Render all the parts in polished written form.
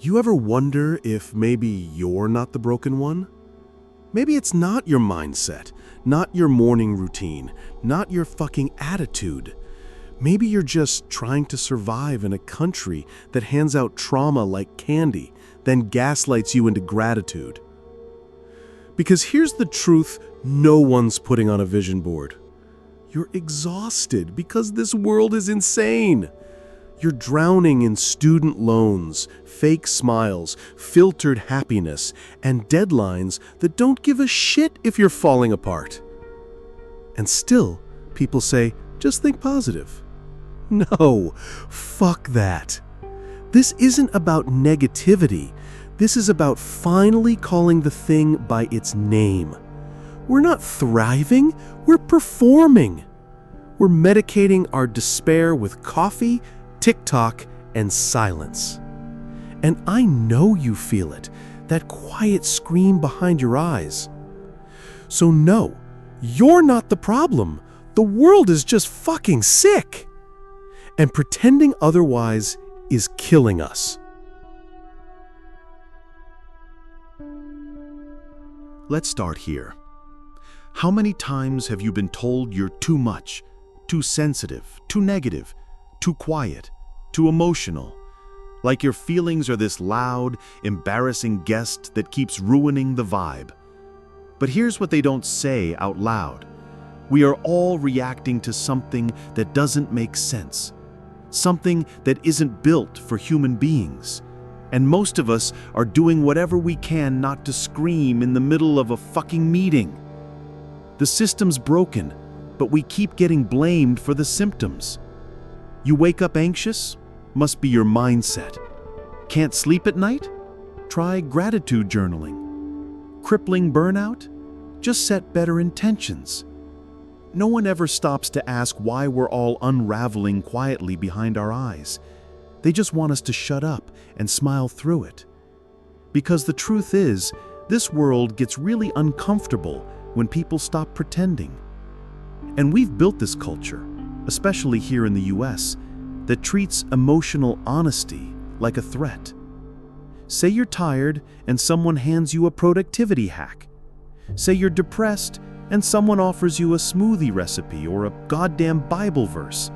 You ever wonder if maybe you're not the broken one? Maybe it's not your mindset, not your morning routine, not your fucking attitude. Maybe you're just trying to survive in a country that hands out trauma like candy, then gaslights you into gratitude. Because here's the truth no one's putting on a vision board. You're exhausted because this world is insane. You're drowning in student loans, fake smiles, filtered happiness, and deadlines that don't give a shit if you're falling apart. And still, people say, just think positive. No, fuck that. This isn't about negativity. This is about finally calling the thing by its name. We're not thriving, we're performing. We're medicating our despair with coffee, TikTok, and silence. And I know you feel it, that quiet scream behind your eyes. So no, you're not the problem. The world is just fucking sick. And pretending otherwise is killing us. Let's start here. How many times have you been told you're too much, too sensitive, too negative, too quiet, too emotional? Like your feelings are this loud, embarrassing guest that keeps ruining the vibe. But here's what they don't say out loud. We are all reacting to something that doesn't make sense. Something that isn't built for human beings. And most of us are doing whatever we can not to scream in the middle of a fucking meeting. The system's broken, but we keep getting blamed for the symptoms. You wake up anxious? Must be your mindset. Can't sleep at night? Try gratitude journaling. Crippling burnout? Just set better intentions. No one ever stops to ask why we're all unraveling quietly behind our eyes. They just want us to shut up and smile through it. Because the truth is, this world gets really uncomfortable when people stop pretending. And we've built this culture, especially here in the US, that treats emotional honesty like a threat. Say you're tired and someone hands you a productivity hack. Say you're depressed and someone offers you a smoothie recipe or a goddamn Bible verse.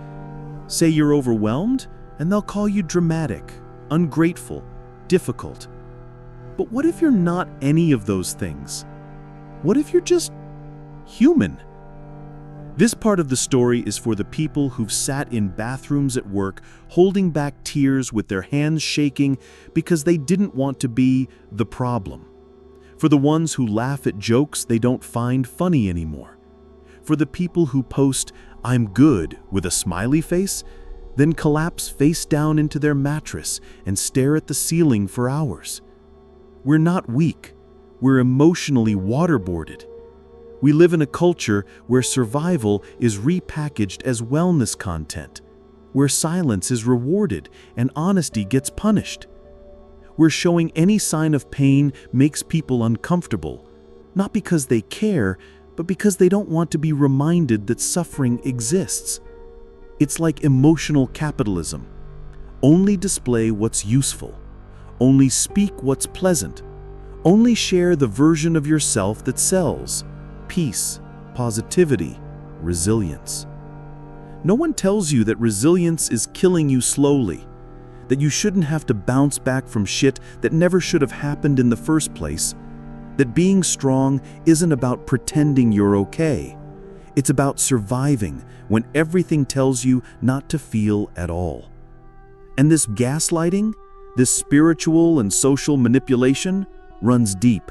Say you're overwhelmed and they'll call you dramatic, ungrateful, difficult. But what if you're not any of those things? What if you're just human? This part of the story is for the people who've sat in bathrooms at work, holding back tears with their hands shaking because they didn't want to be the problem. For the ones who laugh at jokes they don't find funny anymore. For the people who post, "I'm good," with a smiley face, then collapse face down into their mattress and stare at the ceiling for hours. We're not weak. We're emotionally waterboarded. We live in a culture where survival is repackaged as wellness content, where silence is rewarded and honesty gets punished. Where showing any sign of pain makes people uncomfortable, not because they care, but because they don't want to be reminded that suffering exists. It's like emotional capitalism. Only display what's useful. Only speak what's pleasant. Only share the version of yourself that sells. Peace, positivity, resilience. No one tells you that resilience is killing you slowly, that you shouldn't have to bounce back from shit that never should have happened in the first place, that being strong isn't about pretending you're okay. It's about surviving when everything tells you not to feel at all. And this gaslighting, this spiritual and social manipulation, runs deep.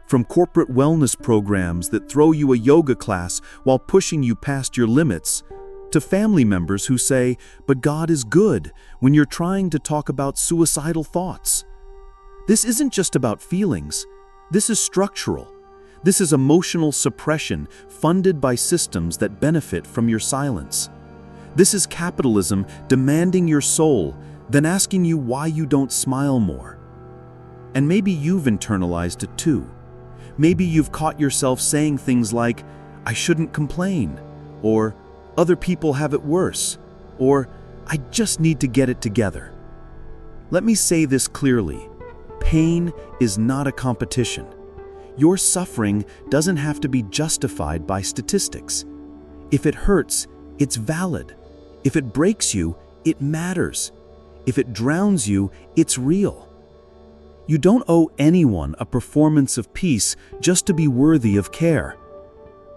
From corporate wellness programs that throw you a yoga class while pushing you past your limits, to family members who say, "But God is good," when you're trying to talk about suicidal thoughts. This isn't just about feelings. This is structural. This is emotional suppression funded by systems that benefit from your silence. This is capitalism demanding your soul, then asking you why you don't smile more. And maybe you've internalized it too. Maybe you've caught yourself saying things like, "I shouldn't complain," or "Other people have it worse," or "I just need to get it together." Let me say this clearly. Pain is not a competition. Your suffering doesn't have to be justified by statistics. If it hurts, it's valid. If it breaks you, it matters. If it drowns you, it's real. You don't owe anyone a performance of peace just to be worthy of care.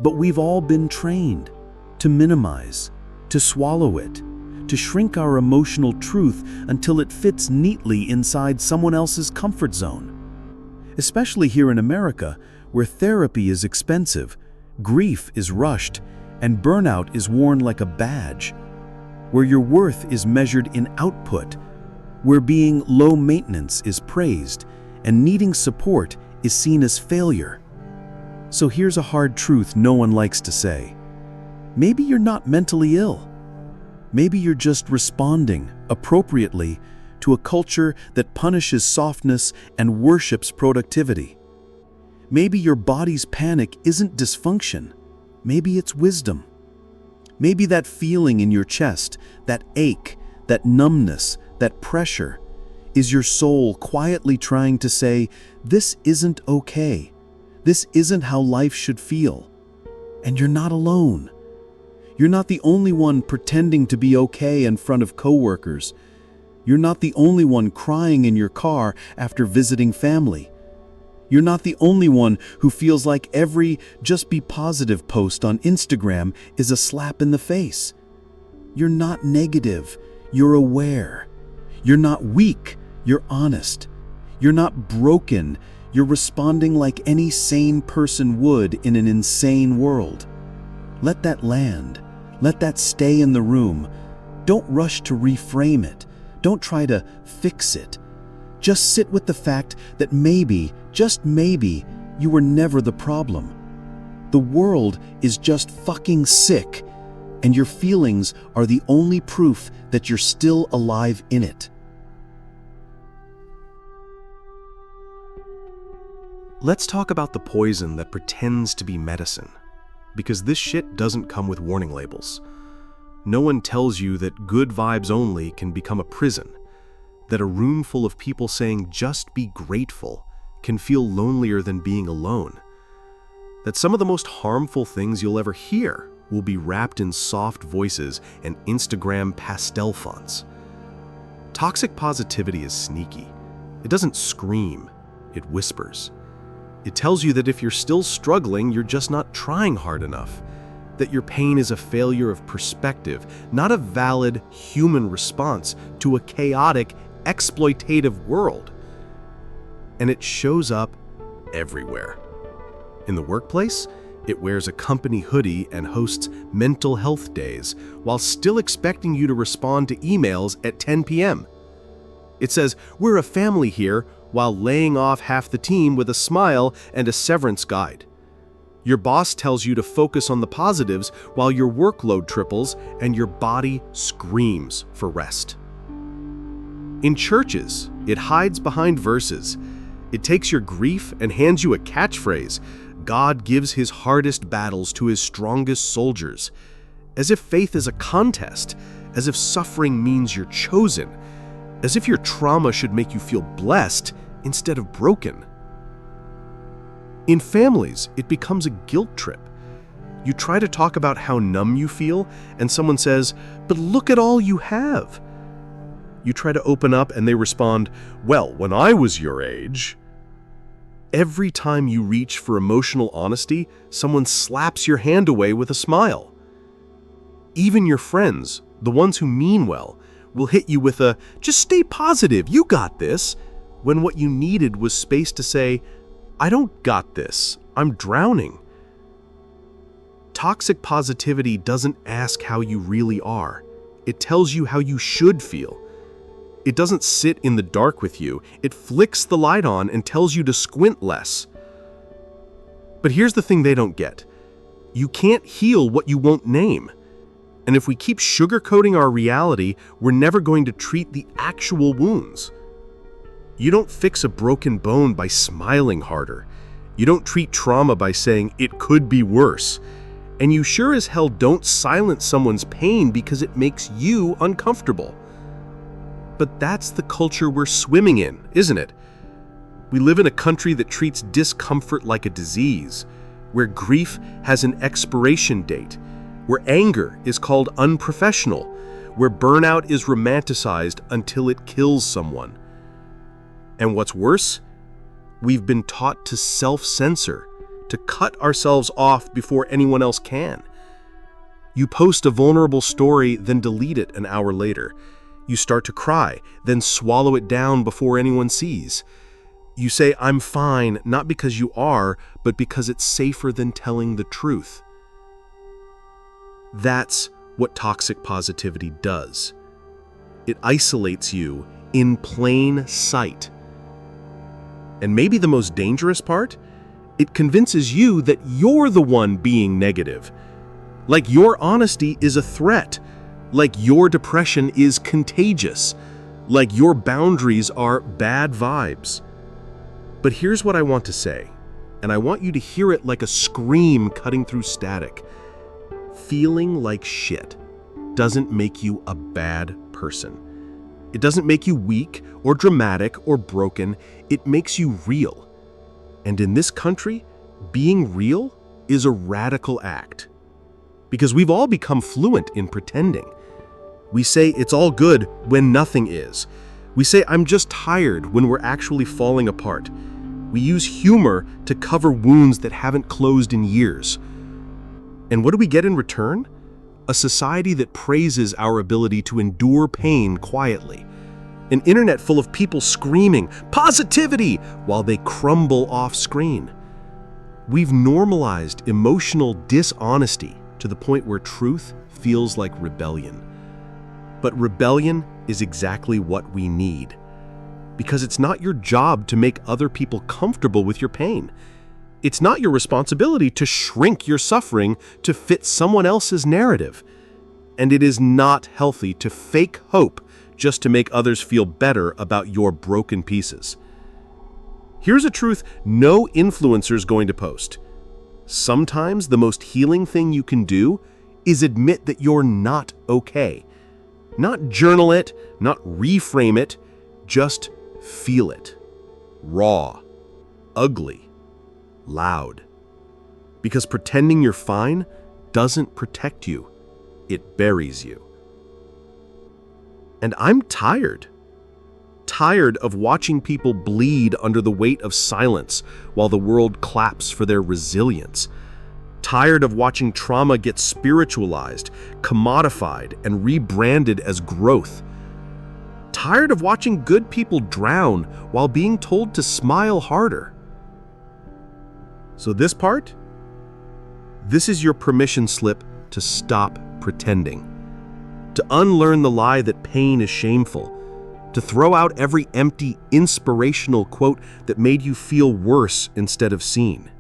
But we've all been trained to minimize, to swallow it, to shrink our emotional truth until it fits neatly inside someone else's comfort zone. Especially here in America, where therapy is expensive, grief is rushed, and burnout is worn like a badge. Where your worth is measured in output, where being low maintenance is praised, and needing support is seen as failure. So here's a hard truth no one likes to say. Maybe you're not mentally ill. Maybe you're just responding appropriately to a culture that punishes softness and worships productivity. Maybe your body's panic isn't dysfunction. Maybe it's wisdom. Maybe that feeling in your chest, that ache, that numbness, that pressure, is your soul quietly trying to say, this isn't okay. This isn't how life should feel. And you're not alone. You're not the only one pretending to be okay in front of coworkers. You're not the only one crying in your car after visiting family. You're not the only one who feels like every "just be positive" post on Instagram is a slap in the face. You're not negative, you're aware. You're not weak, you're honest. You're not broken, you're responding like any sane person would in an insane world. Let that land. Let that stay in the room. Don't rush to reframe it. Don't try to fix it. Just sit with the fact that maybe, just maybe, you were never the problem. The world is just fucking sick, and your feelings are the only proof that you're still alive in it. Let's talk about the poison that pretends to be medicine. Because this shit doesn't come with warning labels. No one tells you that good vibes only can become a prison, that a room full of people saying just be grateful can feel lonelier than being alone, that some of the most harmful things you'll ever hear will be wrapped in soft voices and Instagram pastel fonts. Toxic positivity is sneaky. It doesn't scream, it whispers. It tells you that if you're still struggling, you're just not trying hard enough, that your pain is a failure of perspective, not a valid human response to a chaotic, exploitative world. And it shows up everywhere. In the workplace, it wears a company hoodie and hosts mental health days while still expecting you to respond to emails at 10 p.m. It says, "We're a family here," while laying off half the team with a smile and a severance guide. Your boss tells you to focus on the positives while your workload triples and your body screams for rest. In churches, it hides behind verses. It takes your grief and hands you a catchphrase. God gives his hardest battles to his strongest soldiers. As if faith is a contest, as if suffering means you're chosen, as if your trauma should make you feel blessed instead of broken. In families, it becomes a guilt trip. You try to talk about how numb you feel, and someone says, "But look at all you have." You try to open up, and they respond, "Well, when I was your age." Every time you reach for emotional honesty, someone slaps your hand away with a smile. Even your friends, the ones who mean well, will hit you with a, "Just stay positive, you got this," when what you needed was space to say, "I don't got this, I'm drowning." Toxic positivity doesn't ask how you really are. It tells you how you should feel. It doesn't sit in the dark with you. It flicks the light on and tells you to squint less. But here's the thing they don't get. You can't heal what you won't name. And if we keep sugarcoating our reality, we're never going to treat the actual wounds. You don't fix a broken bone by smiling harder. You don't treat trauma by saying it could be worse. And you sure as hell don't silence someone's pain because it makes you uncomfortable. But that's the culture we're swimming in, isn't it? We live in a country that treats discomfort like a disease, where grief has an expiration date, where anger is called unprofessional, where burnout is romanticized until it kills someone. And what's worse, we've been taught to self-censor, to cut ourselves off before anyone else can. You post a vulnerable story, then delete it an hour later. You start to cry, then swallow it down before anyone sees. You say, "I'm fine," not because you are, but because it's safer than telling the truth. That's what toxic positivity does. It isolates you in plain sight. And maybe the most dangerous part, it convinces you that you're the one being negative. Like your honesty is a threat. Like your depression is contagious. Like your boundaries are bad vibes. But here's what I want to say, and I want you to hear it like a scream cutting through static. Feeling like shit doesn't make you a bad person. It doesn't make you weak or dramatic or broken. It makes you real. And in this country, being real is a radical act. Because we've all become fluent in pretending. We say it's all good when nothing is. We say I'm just tired when we're actually falling apart. We use humor to cover wounds that haven't closed in years. And what do we get in return? A society that praises our ability to endure pain quietly. An internet full of people screaming, "Positivity!" while they crumble off screen. We've normalized emotional dishonesty to the point where truth feels like rebellion. But rebellion is exactly what we need. Because it's not your job to make other people comfortable with your pain. It's not your responsibility to shrink your suffering to fit someone else's narrative. And it is not healthy to fake hope just to make others feel better about your broken pieces. Here's a truth no influencer's going to post. Sometimes the most healing thing you can do is admit that you're not okay. Not journal it, not reframe it, just feel it. Raw, ugly, loud. Because pretending you're fine doesn't protect you, it buries you. And I'm tired. Tired of watching people bleed under the weight of silence while the world claps for their resilience. Tired of watching trauma get spiritualized, commodified, and rebranded as growth. Tired of watching good people drown while being told to smile harder. So this part? This is your permission slip to stop pretending. To unlearn the lie that pain is shameful. To throw out every empty, inspirational quote that made you feel worse instead of seen.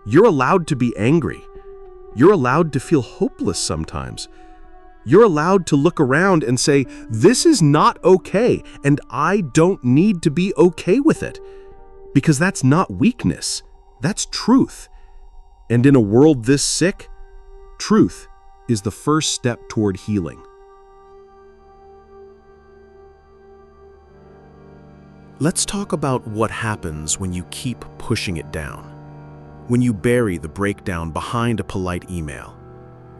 You're allowed to be angry. You're allowed to feel hopeless sometimes. You're allowed to look around and say, "This is not okay, and I don't need to be okay with it." Because that's not weakness, that's truth. And in a world this sick, truth is the first step toward healing. Let's talk about what happens when you keep pushing it down. When you bury the breakdown behind a polite email.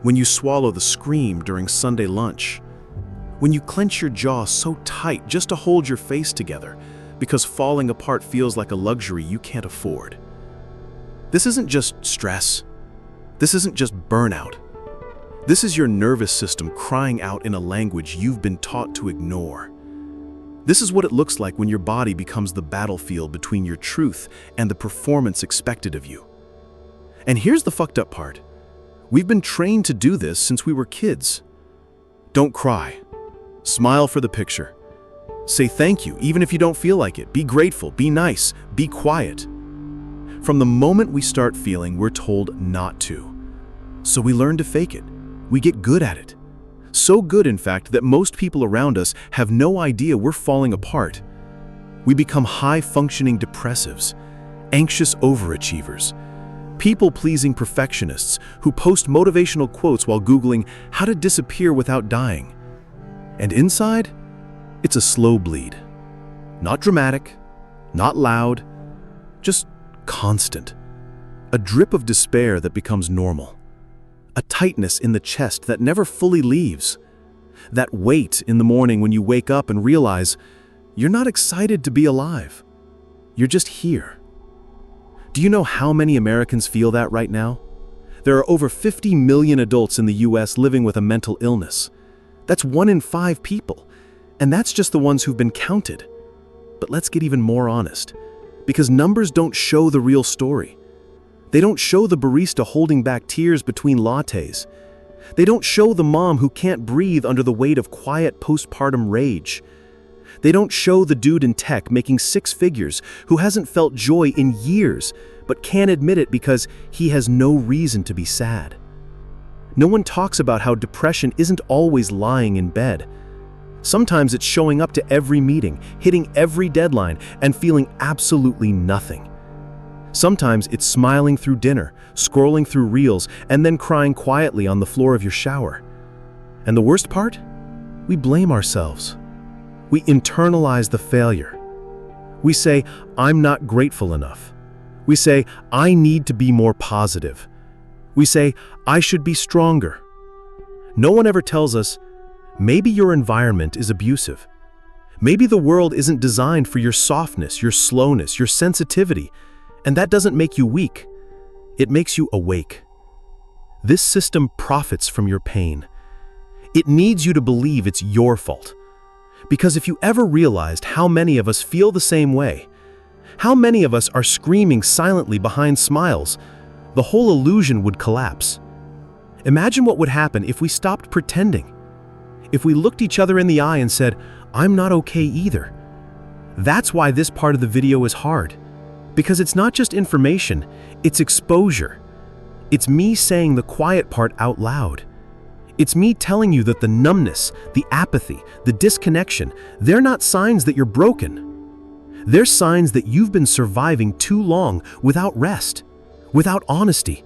When you swallow the scream during Sunday lunch. When you clench your jaw so tight just to hold your face together because falling apart feels like a luxury you can't afford. This isn't just stress. This isn't just burnout. This is your nervous system crying out in a language you've been taught to ignore. This is what it looks like when your body becomes the battlefield between your truth and the performance expected of you. And here's the fucked up part. We've been trained to do this since we were kids. Don't cry. Smile for the picture. Say thank you, even if you don't feel like it. Be grateful, be nice, be quiet. From the moment we start feeling, we're told not to. So we learn to fake it. We get good at it. So good, in fact, that most people around us have no idea we're falling apart. We become high-functioning depressives, anxious overachievers, people-pleasing perfectionists who post motivational quotes while Googling how to disappear without dying. And inside, It's a slow bleed. Not dramatic, not loud, just constant. A drip of despair that becomes normal. A tightness in the chest that never fully leaves. That weight in the morning when you wake up and realize you're not excited to be alive. You're just here. Do you know how many Americans feel that right now? There are over 50 million adults in the US living with a mental illness. That's 1 in 5 people, and that's just the ones who've been counted. But let's get even more honest, because numbers don't show the real story. They don't show the barista holding back tears between lattes. They don't show the mom who can't breathe under the weight of quiet postpartum rage. They don't show the dude in tech making 6 figures who hasn't felt joy in years, but can't admit it because he has no reason to be sad. No one talks about how depression isn't always lying in bed. Sometimes it's showing up to every meeting, hitting every deadline, and feeling absolutely nothing. Sometimes it's smiling through dinner, scrolling through reels, and then crying quietly on the floor of your shower. And the worst part? We blame ourselves. We internalize the failure. We say, I'm not grateful enough. We say, I need to be more positive. We say, I should be stronger. No one ever tells us, maybe your environment is abusive. Maybe the world isn't designed for your softness, your slowness, your sensitivity, and that doesn't make you weak. It makes you awake. This system profits from your pain. It needs you to believe it's your fault. Because if you ever realized how many of us feel the same way, how many of us are screaming silently behind smiles, the whole illusion would collapse. Imagine what would happen if we stopped pretending. If we looked each other in the eye and said, I'm not okay either. That's why this part of the video is hard. Because it's not just information, it's exposure. It's me saying the quiet part out loud. It's me telling you that the numbness, the apathy, the disconnection, they're not signs that you're broken. They're signs that you've been surviving too long without rest, without honesty,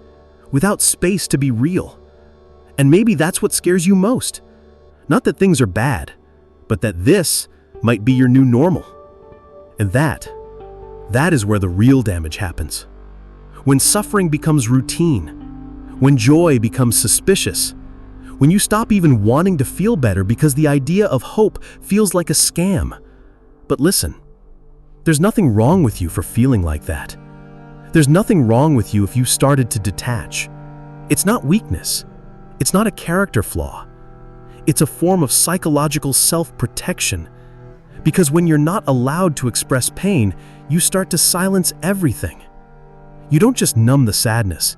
without space to be real. And maybe that's what scares you most. Not that things are bad, but that this might be your new normal. And that is where the real damage happens. When suffering becomes routine, when joy becomes suspicious, when you stop even wanting to feel better because the idea of hope feels like a scam. But listen, there's nothing wrong with you for feeling like that. There's nothing wrong with you if you started to detach. It's not weakness. It's not a character flaw. It's a form of psychological self-protection. Because when you're not allowed to express pain, you start to silence everything. You don't just numb the sadness,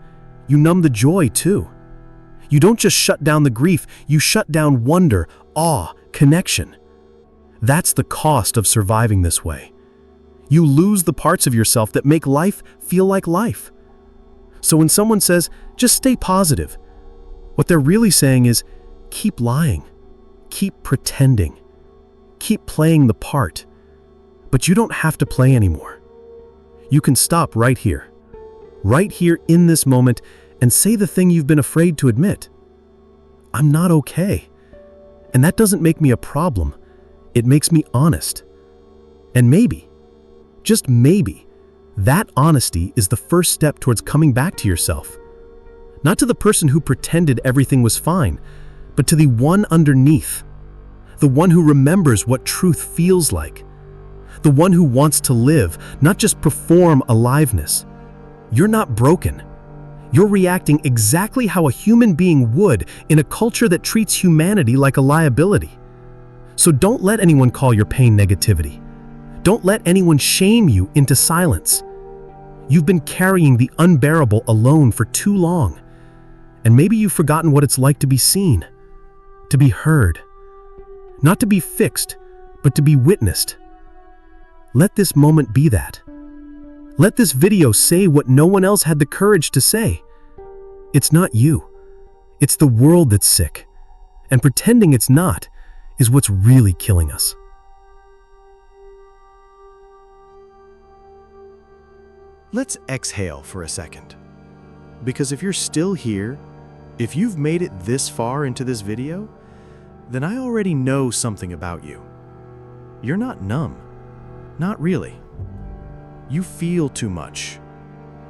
you numb the joy too. You don't just shut down the grief, you shut down wonder, awe, connection. That's the cost of surviving this way. You lose the parts of yourself that make life feel like life. So when someone says, just stay positive, what they're really saying is, keep lying, keep pretending, keep playing the part. But you don't have to play anymore. You can stop right here in this moment, and say the thing you've been afraid to admit. I'm not okay. And that doesn't make me a problem. It makes me honest. And maybe, just maybe, that honesty is the first step towards coming back to yourself. Not to the person who pretended everything was fine, but to the one underneath. The one who remembers what truth feels like. The one who wants to live, not just perform aliveness. You're not broken. You're reacting exactly how a human being would in a culture that treats humanity like a liability. So don't let anyone call your pain negativity. Don't let anyone shame you into silence. You've been carrying the unbearable alone for too long. And maybe you've forgotten what it's like to be seen, to be heard. Not to be fixed, but to be witnessed. Let this moment be that. Let this video say what no one else had the courage to say. It's not you. It's the world that's sick. And pretending it's not is what's really killing us. Let's exhale for a second. Because if you're still here, if you've made it this far into this video, then I already know something about you. You're not numb. Not really. You feel too much.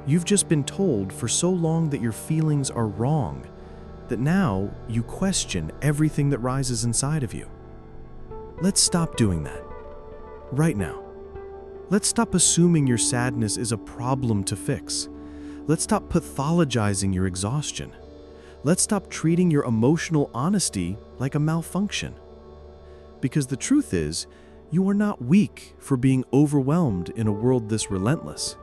You've just been told for so long that your feelings are wrong, that now you question everything that rises inside of you. Let's stop doing that. Right now. Let's stop assuming your sadness is a problem to fix. Let's stop pathologizing your exhaustion. Let's stop treating your emotional honesty like a malfunction. Because the truth is, you are not weak for being overwhelmed in a world this relentless.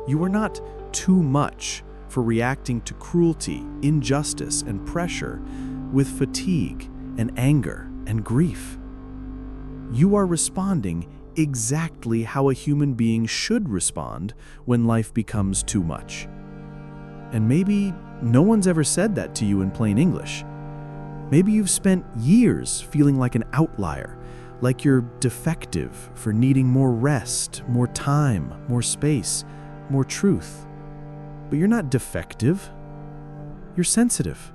You are not too much for reacting to cruelty, injustice, and pressure with fatigue and anger and grief. You are responding exactly how a human being should respond when life becomes too much. And maybe no one's ever said that to you in plain English. Maybe you've spent years feeling like an outlier, like you're defective for needing more rest, more time, more space, more truth. But you're not defective. You're sensitive.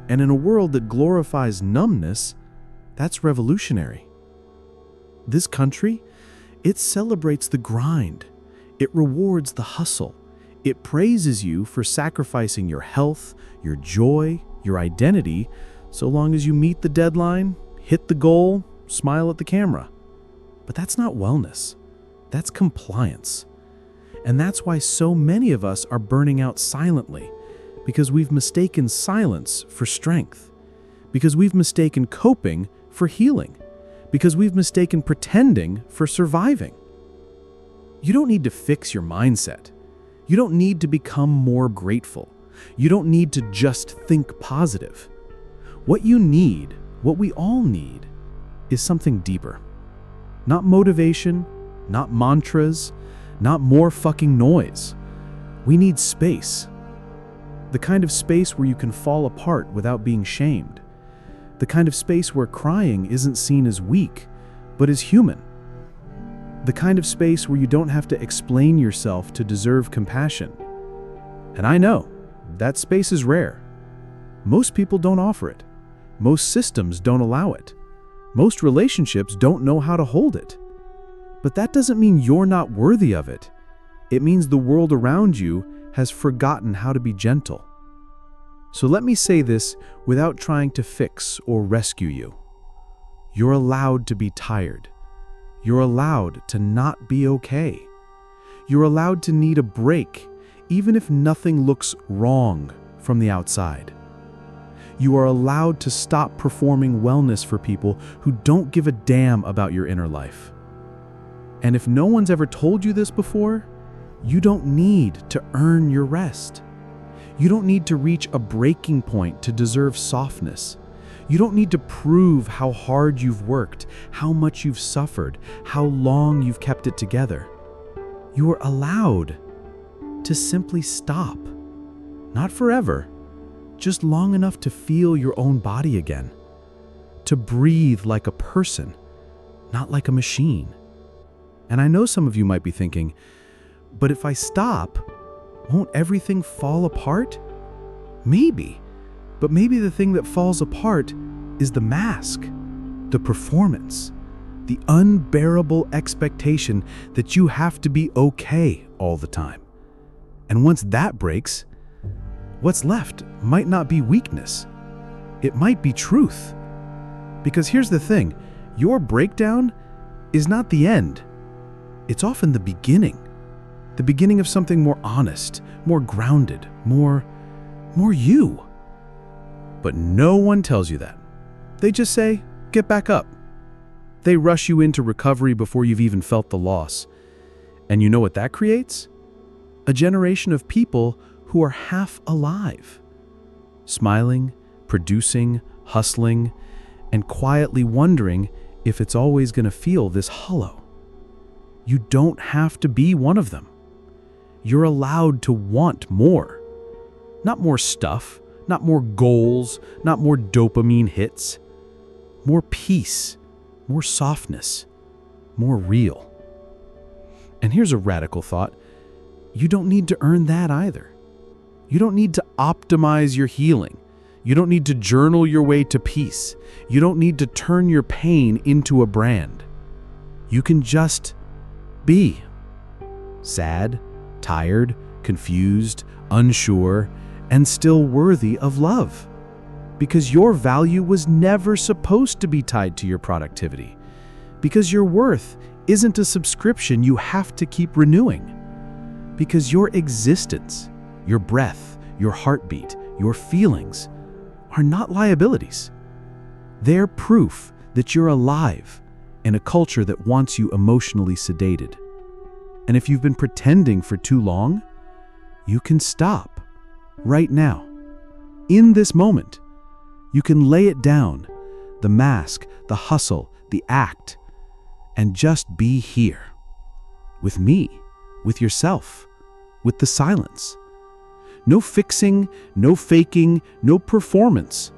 And in a world that glorifies numbness, that's revolutionary. This country, it celebrates the grind. It rewards the hustle. It praises you for sacrificing your health, your joy, your identity, so long as you meet the deadline, hit the goal, smile at the camera. But that's not wellness. That's compliance. And that's why so many of us are burning out silently, because we've mistaken silence for strength, because we've mistaken coping for healing, because we've mistaken pretending for surviving. You don't need to fix your mindset. You don't need to become more grateful. You don't need to just think positive. What you need, what we all need, is something deeper. Not motivation, not mantras, not more fucking noise. We need space. The kind of space where you can fall apart without being shamed. The kind of space where crying isn't seen as weak, but as human. The kind of space where you don't have to explain yourself to deserve compassion. And I know, that space is rare. Most people don't offer it. Most systems don't allow it. Most relationships don't know how to hold it. But that doesn't mean you're not worthy of it. It means the world around you has forgotten how to be gentle. So let me say this without trying to fix or rescue you. You're allowed to be tired. You're allowed to not be okay. You're allowed to need a break, even if nothing looks wrong from the outside. You are allowed to stop performing wellness for people who don't give a damn about your inner life. And if no one's ever told you this before, you don't need to earn your rest. You don't need to reach a breaking point to deserve softness. You don't need to prove how hard you've worked, how much you've suffered, how long you've kept it together. You are allowed to simply stop. Not forever, just long enough to feel your own body again. To breathe like a person, not like a machine. And I know some of you might be thinking, but if I stop, won't everything fall apart? Maybe. But maybe the thing that falls apart is the mask, the performance, the unbearable expectation that you have to be okay all the time. And once that breaks, what's left might not be weakness. It might be truth. Because here's the thing, your breakdown is not the end. It's often the beginning of something more honest, more grounded, more you. But no one tells you that. They just say, get back up. They rush you into recovery before you've even felt the loss. And you know what that creates? A generation of people who are half alive. Smiling, producing, hustling, and quietly wondering if it's always going to feel this hollow. You don't have to be one of them. You're allowed to want more. Not more stuff, not more goals, not more dopamine hits. More peace, more softness, more real. And here's a radical thought. You don't need to earn that either. You don't need to optimize your healing. You don't need to journal your way to peace. You don't need to turn your pain into a brand. You can just be. Sad, tired, confused, unsure, and still worthy of love. Because your value was never supposed to be tied to your productivity. Because your worth isn't a subscription you have to keep renewing. Because your existence, your breath, your heartbeat, your feelings are not liabilities. They're proof that you're alive in a culture that wants you emotionally sedated. And if you've been pretending for too long, you can stop right now. In this moment, you can lay it down, the mask, the hustle, the act, and just be here. With me, with yourself, with the silence. No fixing, no faking, no performance.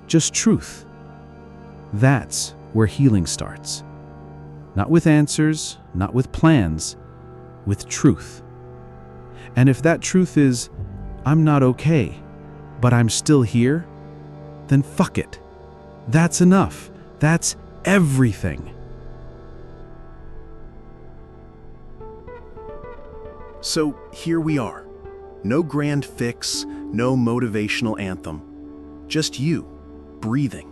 Just truth. That's where healing starts. Not with answers, not with plans, with truth. And if that truth is, I'm not okay, but I'm still here, then fuck it. That's enough. That's everything. So here we are. No grand fix, no motivational anthem. Just you, breathing,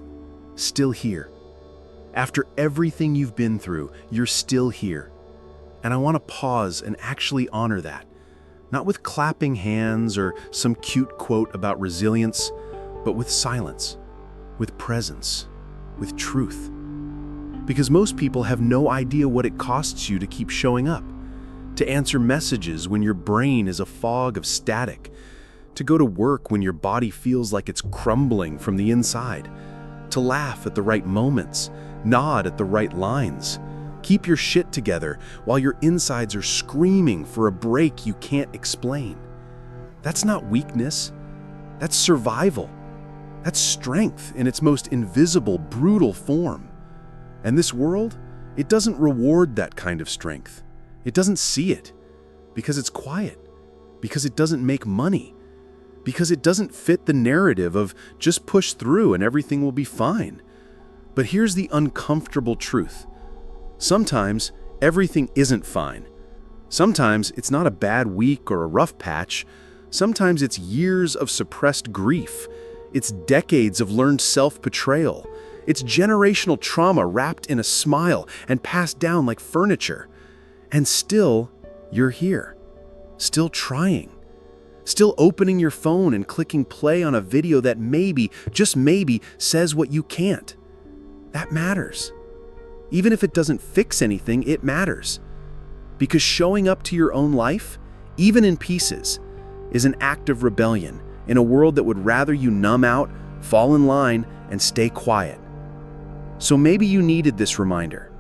still here. After everything you've been through, you're still here. And I want to pause and actually honor that. Not with clapping hands or some cute quote about resilience, but with silence, with presence, with truth. Because most people have no idea what it costs you to keep showing up, to answer messages when your brain is a fog of static, to go to work when your body feels like it's crumbling from the inside, to laugh at the right moments, nod at the right lines, keep your shit together while your insides are screaming for a break you can't explain. That's not weakness. That's survival. That's strength in its most invisible, brutal form. And this world, it doesn't reward that kind of strength. It doesn't see it because it's quiet, because it doesn't make money, because it doesn't fit the narrative of just push through and everything will be fine. But here's the uncomfortable truth. Sometimes everything isn't fine. Sometimes it's not a bad week or a rough patch. Sometimes it's years of suppressed grief. It's decades of learned self-betrayal. It's generational trauma wrapped in a smile and passed down like furniture. And still, you're here. Still trying. Still opening your phone and clicking play on a video that maybe, just maybe, says what you can't. That matters. Even if it doesn't fix anything, it matters. Because showing up to your own life, even in pieces, is an act of rebellion in a world that would rather you numb out, fall in line, and stay quiet. So maybe you needed this reminder.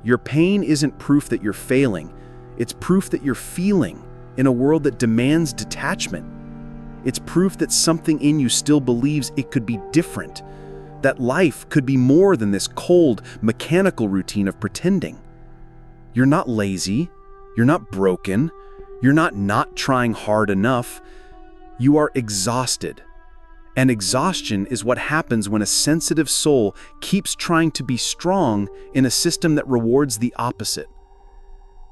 Your pain isn't proof that you're failing. It's proof that you're feeling in a world that demands detachment. It's proof that something in you still believes it could be different, that life could be more than this cold, mechanical routine of pretending. You're not lazy. You're not broken. You're not trying hard enough. You are exhausted. And exhaustion is what happens when a sensitive soul keeps trying to be strong in a system that rewards the opposite.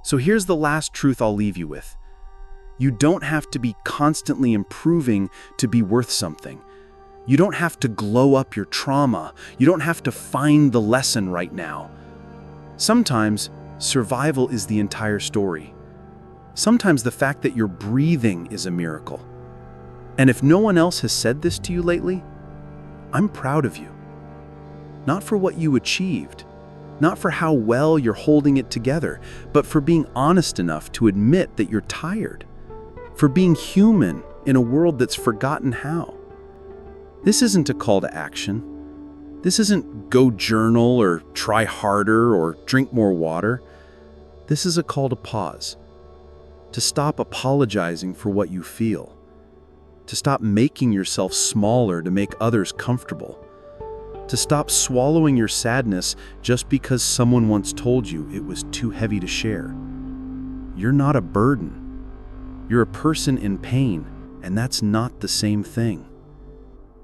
So here's the last truth I'll leave you with. You don't have to be constantly improving to be worth something. You don't have to glow up your trauma. You don't have to find the lesson right now. Sometimes survival is the entire story. Sometimes the fact that you're breathing is a miracle. And if no one else has said this to you lately, I'm proud of you. Not for what you achieved, not for how well you're holding it together, but for being honest enough to admit that you're tired, for being human in a world that's forgotten how. This isn't a call to action. This isn't go journal or try harder or drink more water. This is a call to pause, to stop apologizing for what you feel, to stop making yourself smaller to make others comfortable, to stop swallowing your sadness just because someone once told you it was too heavy to share. You're not a burden. You're a person in pain, and that's not the same thing.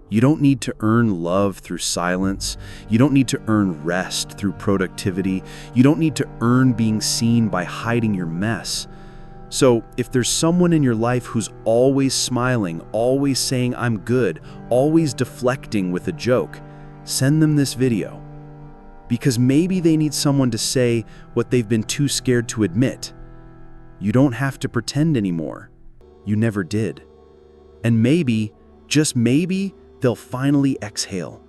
You don't need to earn love through silence. You don't need to earn rest through productivity. You don't need to earn being seen by hiding your mess. So, if there's someone in your life who's always smiling, always saying I'm good, always deflecting with a joke, send them this video. Because maybe they need someone to say what they've been too scared to admit. You don't have to pretend anymore. You never did. And maybe, just maybe, they'll finally exhale,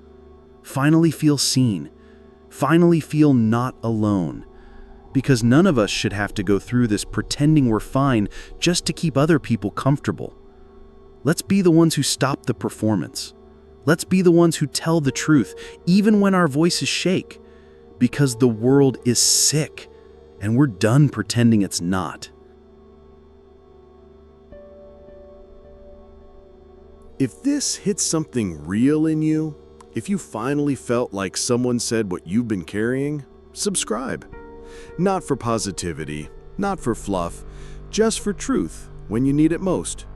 finally feel seen, finally feel not alone. Because none of us should have to go through this pretending we're fine just to keep other people comfortable. Let's be the ones who stop the performance. Let's be the ones who tell the truth, even when our voices shake. Because the world is sick, and we're done pretending it's not. If this hits something real in you, if you finally felt like someone said what you've been carrying, subscribe. Not for positivity, not for fluff, just for truth when you need it most.